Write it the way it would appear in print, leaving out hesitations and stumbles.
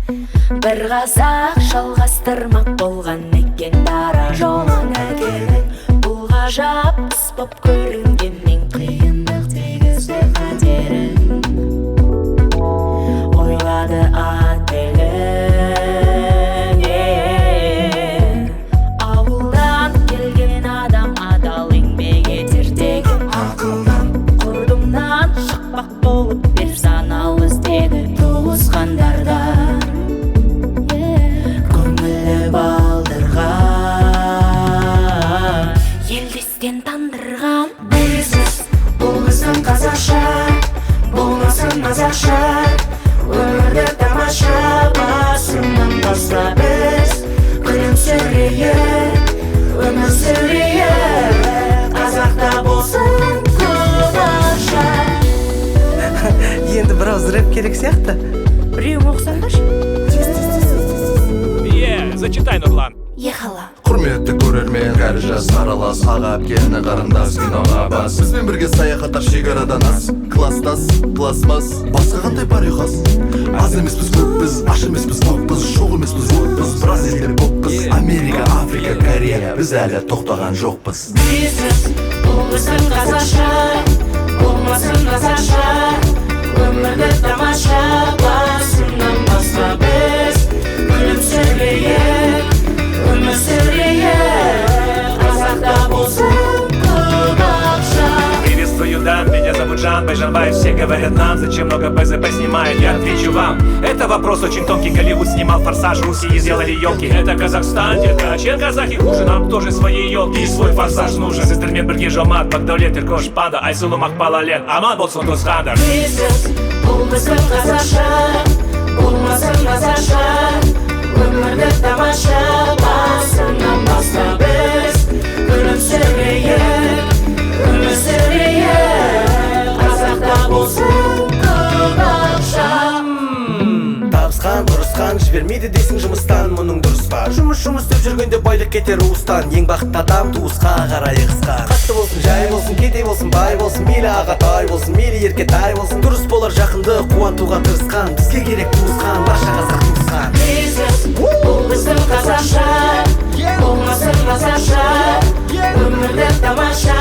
бір қазақ жалғастырмақ болған екен дара жолына келіп. Бұл ғажап іс боп көрінгенмен қиындық тигізді қатерін. Ойлады ателін, ауылдан келген адам адал еңбек етер деген ақылдан. Құрдымнан шықпақ болып бер санау іздеді туысқандардан. Көңілі балдырған, елдестен тандырған. Білесіз, бұл біздің қазақша, болмасын мазақша. Өмірді тамаша, басынан бастап біз күлімсірейік, өмір сүрейік. Қазақта болсын көп ақша. Енді біраз рэп керек сияқты. Біреуің оқысаңдаршы. Зачитай, Нұрлан. Ехала. Құрметті көрермен, кәрі жас аралас, аға әпкені қарындас киноға бас. Бізбен бірге саяхаттар шекарадан ас, класстас, пластмас, басқа қандай парихас. Аз емеспіз көппіз, аш емеспіз көппіз, шоқ емеспіз көппіз, біраз елдер көппіз. Америка, Африка, Корея, біз әлі тоқтаған жоқпыз. Білесіз, бұл біздің қазақша, болмасын мазақша. Өмірді тамаша, басынан бастап біз күлімсірейік, өмір сүрейік. Қазақта болсын көп ақша. Приветствую, да, меня зовут Жан Байжанбай. Все говорят нам, зачем много БЗП снимает. Я отвечу вам, это вопрос очень тонкий. Голливуд снимал «Форсаж», Руси сделали елки. Это Казахстан, детка, чем казахи хуже? Нам тоже свои елки и свой форсаж нужен. Сіздермен бірге жомарт, Бақдәулет, Еркош, Панда, Айсұлу, Мақпалалет, аман болсын туысқандар. Білесіз, бұл біздің қазақша, болмасын мазақша. Өмірді тамаша, басынан бастап біз күлімсірейік, өмір сүрейік. Қазақта болсын көп ақша. Табысқан, ұрысқан, жібермейді дейсің жұмыстан, мұның дұрыс па? Жұмыс деп жүргенде байлық кетер уыстан. Ең бақытты адам туысқа қарай қысқа. Қатты болсын, жай болсын, кедей болсын, бай болсын, мейлі ағатай болсын, мейлі еркетай болсын. Дұрыс болар жақынды қуантуға тырысқан. Бізге керек туысқан, барша қазақ туысқан. Білесіз, бұл біздің қазақша, болмасын мазақша. Өмірді тамаша,